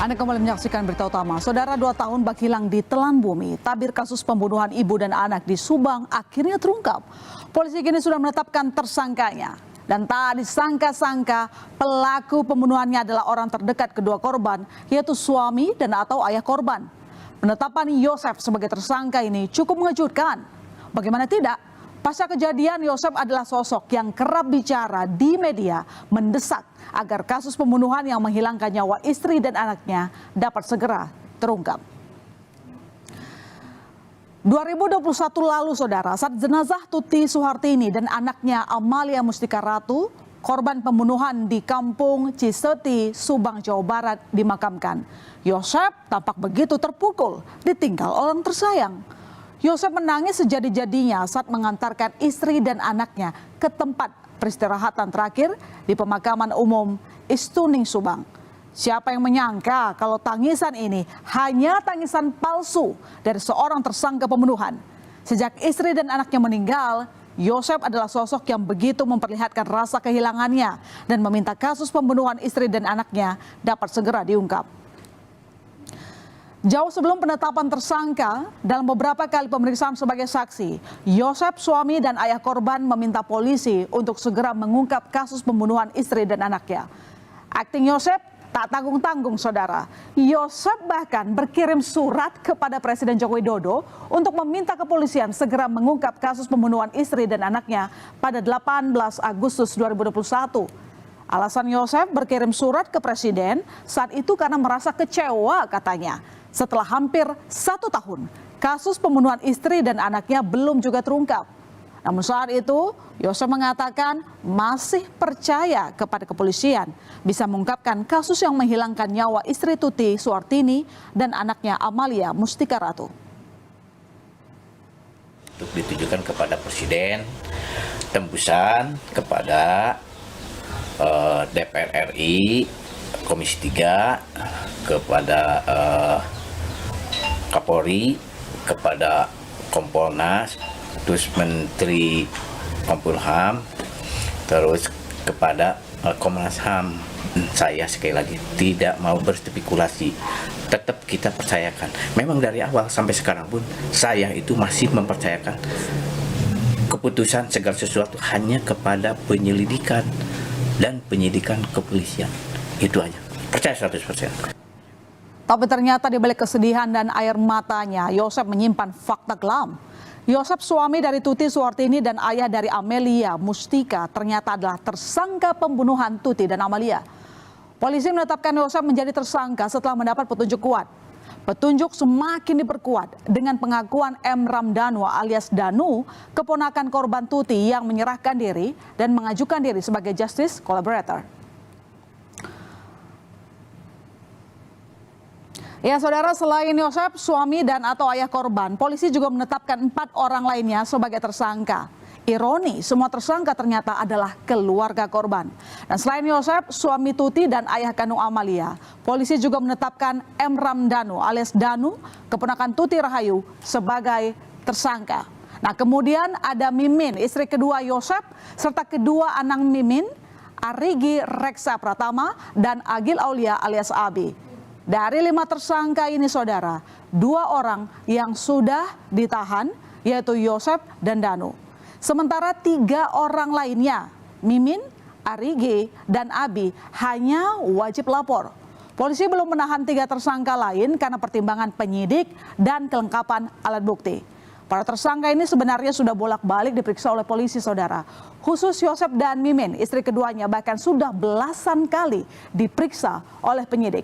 Anda kembali menyaksikan berita utama. Saudara, 2 tahun bak hilang di telan bumi. Tabir kasus pembunuhan ibu dan anak di Subang akhirnya terungkap. Polisi kini sudah menetapkan tersangkanya. Dan tak disangka-sangka pelaku pembunuhannya adalah orang terdekat kedua korban, yaitu suami dan atau ayah korban. Penetapan Yosef sebagai tersangka ini cukup mengejutkan. Bagaimana tidak? Pasca kejadian, Yosef adalah sosok yang kerap bicara di media, mendesak agar kasus pembunuhan yang menghilangkan nyawa istri dan anaknya dapat segera terungkap. 2021 lalu, saudara, saat jenazah Tuti Suhartini dan anaknya Amalia Mustika Ratu, korban pembunuhan di Kampung Ciseti, Subang, Jawa Barat, dimakamkan, Yosef tampak begitu terpukul ditinggal orang tersayang. Yosef menangis sejadi-jadinya saat mengantarkan istri dan anaknya ke tempat peristirahatan terakhir di pemakaman umum Istuning, Subang. Siapa yang menyangka kalau tangisan ini hanya tangisan palsu dari seorang tersangka pembunuhan. Sejak istri dan anaknya meninggal, Yosef adalah sosok yang begitu memperlihatkan rasa kehilangannya dan meminta kasus pembunuhan istri dan anaknya dapat segera diungkap. Jauh sebelum penetapan tersangka, dalam beberapa kali pemeriksaan sebagai saksi, Yosef, suami dan ayah korban meminta polisi untuk segera mengungkap kasus pembunuhan istri dan anaknya. Akting Yosef tak tanggung-tanggung, saudara. Yosef bahkan berkirim surat kepada Presiden Joko Widodo untuk meminta kepolisian segera mengungkap kasus pembunuhan istri dan anaknya pada 18 Agustus 2021. Alasan Yosef berkirim surat ke Presiden saat itu karena merasa kecewa, katanya. Setelah hampir 1 tahun, kasus pembunuhan istri dan anaknya belum juga terungkap. Namun saat itu, Yosef mengatakan masih percaya kepada kepolisian bisa mengungkapkan kasus yang menghilangkan nyawa istri Tuti Suhartini dan anaknya Amalia Mustika Ratu. Untuk ditujukan kepada Presiden, tembusan kepada DPR RI, Komisi 3, kepada Kapolri, kepada Kompolnas, terus Menteri Kompulham, terus kepada Komnas HAM. Saya sekali lagi tidak mau berspekulasi, tetap kita percayakan. Memang dari awal sampai sekarang pun saya itu masih mempercayakan keputusan segala sesuatu hanya kepada penyelidikan dan penyidikan kepolisian. Itu aja, percaya 100%. Tapi ternyata di balik kesedihan dan air matanya, Yosef menyimpan fakta kelam. Yosef, suami dari Tuti Suhartini dan ayah dari Amalia Mustika, ternyata adalah tersangka pembunuhan Tuti dan Amalia. Polisi menetapkan Yosef menjadi tersangka setelah mendapat petunjuk kuat. Petunjuk semakin diperkuat dengan pengakuan M. Ramdhanu alias Danu, keponakan korban Tuti yang menyerahkan diri dan mengajukan diri sebagai justice collaborator. Ya, saudara, selain Yosef, suami dan atau ayah korban, polisi juga menetapkan 4 orang lainnya sebagai tersangka. Ironi, semua tersangka ternyata adalah keluarga korban. Dan selain Yosef, suami Tuti dan ayah kandung Amalia, polisi juga menetapkan M. Ramdhanu alias Danu, keponakan Tuti Rahayu, sebagai tersangka. Nah, kemudian ada Mimin, istri kedua Yosef, serta kedua anak Mimin, Arigi Reksa Pratama dan Agil Aulia alias Abi. Dari 5 tersangka ini, saudara, 2 orang yang sudah ditahan, yaitu Yosef dan Danu. Sementara 3 orang lainnya, Mimin, Arigi, dan Abi, hanya wajib lapor. Polisi belum menahan 3 tersangka lain karena pertimbangan penyidik dan kelengkapan alat bukti. Para tersangka ini sebenarnya sudah bolak-balik diperiksa oleh polisi, saudara. Khusus Yosef dan Mimin, istri keduanya, bahkan sudah belasan kali diperiksa oleh penyidik.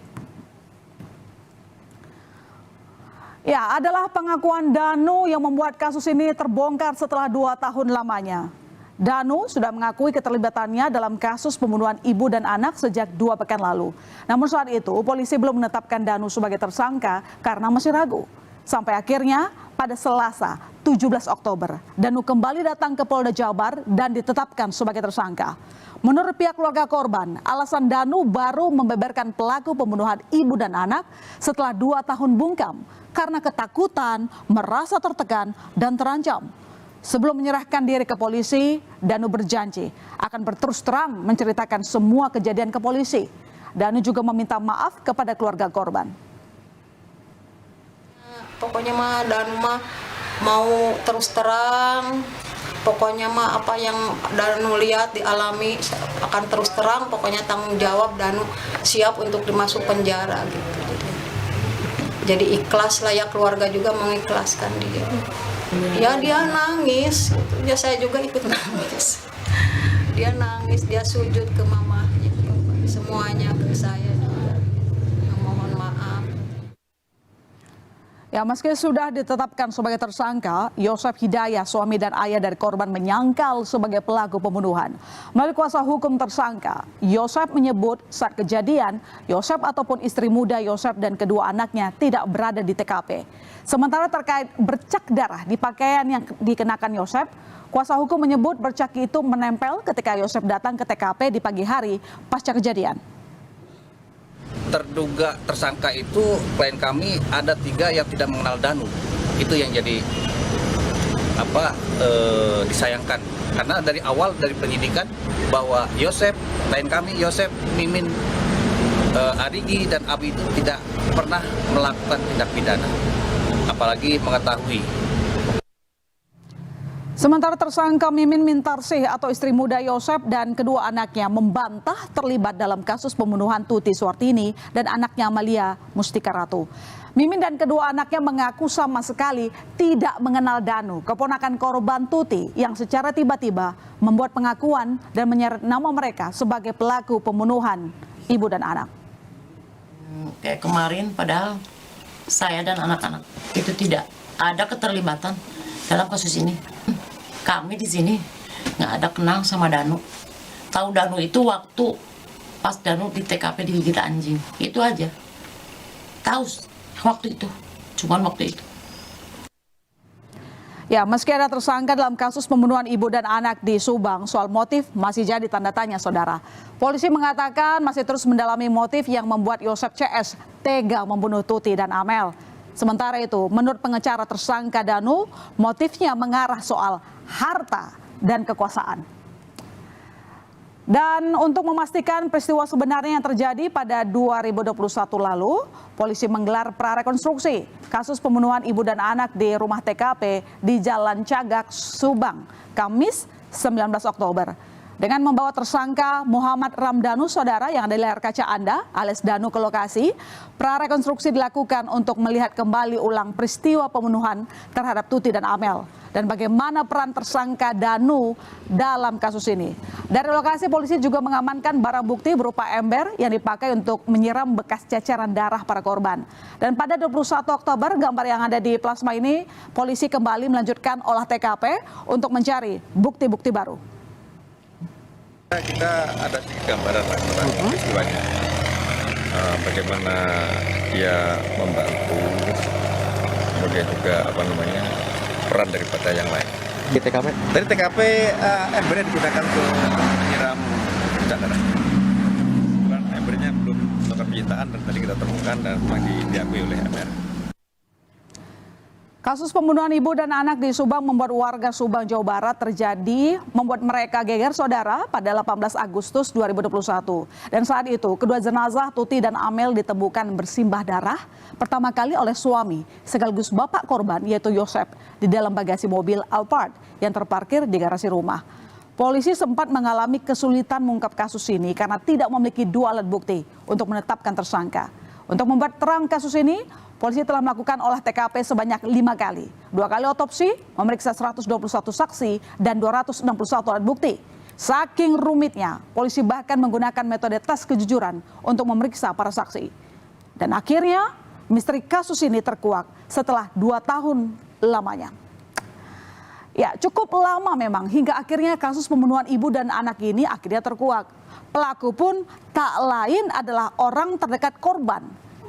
Ya, adalah pengakuan Danu yang membuat kasus ini terbongkar setelah 2 tahun lamanya. Danu sudah mengakui keterlibatannya dalam kasus pembunuhan ibu dan anak sejak 2 pekan lalu. Namun saat itu polisi belum menetapkan Danu sebagai tersangka karena masih ragu. Sampai akhirnya pada Selasa 17 Oktober, Danu kembali datang ke Polda Jabar dan ditetapkan sebagai tersangka. Menurut pihak keluarga korban, alasan Danu baru membeberkan pelaku pembunuhan ibu dan anak setelah 2 tahun bungkam karena ketakutan, merasa tertekan, dan terancam. Sebelum menyerahkan diri ke polisi, Danu berjanji akan berterus terang menceritakan semua kejadian ke polisi. Danu juga meminta maaf kepada keluarga korban. Pokoknya mah Danu mah mau terus terang, pokoknya mah apa yang Danu lihat dialami akan terus terang, pokoknya tanggung jawab Danu siap untuk dimasuk penjara gitu. Jadi ikhlas lah ya, keluarga juga mengikhlaskan dia. Ya dia nangis, gitu. Ya saya juga ikut nangis. Dia nangis, dia sujud ke mamanya, semuanya ke saya juga. Mohon maaf. Ya, meski sudah ditetapkan sebagai tersangka, Yosef Hidayah, suami dan ayah dari korban, menyangkal sebagai pelaku pembunuhan. Melalui kuasa hukum tersangka, Yosef menyebut saat kejadian, Yosef ataupun istri muda Yosef dan kedua anaknya tidak berada di TKP. Sementara terkait bercak darah di pakaian yang dikenakan Yosef, kuasa hukum menyebut bercak itu menempel ketika Yosef datang ke TKP di pagi hari pasca kejadian. Terduga tersangka itu klien kami ada 3 yang tidak mengenal Danu. Itu yang jadi disayangkan karena dari awal dari penyidikan bahwa Yosef, klien kami Yosef, Mimin, Arigi dan Abi itu tidak pernah melakukan tindak pidana, apalagi mengetahui. Sementara tersangka Mimin Mintarsih atau istri muda Yosef dan kedua anaknya membantah terlibat dalam kasus pembunuhan Tuti Suartini dan anaknya Amalia Mustika Ratu. Mimin dan kedua anaknya mengaku sama sekali tidak mengenal Danu, keponakan korban Tuti yang secara tiba-tiba membuat pengakuan dan menyeret nama mereka sebagai pelaku pembunuhan ibu dan anak. Kayak kemarin padahal saya dan anak-anak itu tidak ada keterlibatan dalam kasus ini. Kami di sini nggak ada kenal sama Danu. Tahu Danu itu waktu pas Danu di TKP digigit anjing. Itu aja. Tahu waktu itu. Cuman waktu itu. Ya, meski ada tersangka dalam kasus pembunuhan ibu dan anak di Subang, soal motif masih jadi tanda tanya, saudara. Polisi mengatakan masih terus mendalami motif yang membuat Yosef CS tega membunuh Tuti dan Amel. Sementara itu, menurut pengacara tersangka Danu, motifnya mengarah soal harta dan kekuasaan. Dan untuk memastikan peristiwa sebenarnya yang terjadi pada 2021 lalu, polisi menggelar prarekonstruksi kasus pembunuhan ibu dan anak di rumah TKP di Jalan Cagak, Subang, Kamis 19 Oktober. Dengan membawa tersangka Muhammad Ramdanu, saudara, yang ada di layar kaca Anda, alias Danu, ke lokasi, prarekonstruksi dilakukan untuk melihat kembali ulang peristiwa pembunuhan terhadap Tuti dan Amel dan bagaimana peran tersangka Danu dalam kasus ini. Dari lokasi, polisi juga mengamankan barang bukti berupa ember yang dipakai untuk menyiram bekas ceceran darah para korban. Dan pada 21 Oktober, gambar yang ada di plasma ini, polisi kembali melanjutkan olah TKP untuk mencari bukti-bukti baru. Kita ada gambaran peristiwanya, bagaimana dia membantu, kemudian juga peran daripada yang lain. Di TKP? Dari TKP embernya digunakan untuk menyiram darah. Embernya belum melakukan penyitaan dan tadi kita temukan dan lagi diakui oleh MR. Kasus pembunuhan ibu dan anak di Subang membuat warga Subang, Jawa Barat membuat mereka geger, saudara, pada 18 Agustus 2021. Dan saat itu, kedua jenazah Tuti dan Amel ditemukan bersimbah darah pertama kali oleh suami sekaligus bapak korban, yaitu Yosef, di dalam bagasi mobil Alphard yang terparkir di garasi rumah. Polisi sempat mengalami kesulitan mengungkap kasus ini karena tidak memiliki 2 alat bukti untuk menetapkan tersangka. Untuk membuat terang kasus ini, polisi telah melakukan olah TKP sebanyak 5 kali. 2 kali otopsi, memeriksa 121 saksi dan 261 alat bukti. Saking rumitnya, polisi bahkan menggunakan metode tes kejujuran untuk memeriksa para saksi. Dan akhirnya, misteri kasus ini terkuak setelah 2 tahun lamanya. Ya, cukup lama memang hingga akhirnya kasus pembunuhan ibu dan anak ini akhirnya terkuak. Pelaku pun tak lain adalah orang terdekat korban.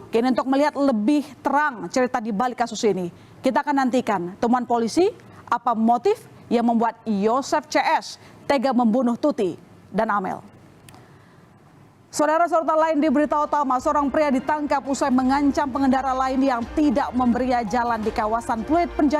Kini untuk melihat lebih terang cerita di balik kasus ini, kita akan nantikan temuan polisi apa motif yang membuat Yosef CS tega membunuh Tuti dan Amel. Saudara-saudara lain di berita utama, seorang pria ditangkap usai mengancam pengendara lain yang tidak memberi jalan di kawasan Pluit Penjaringan.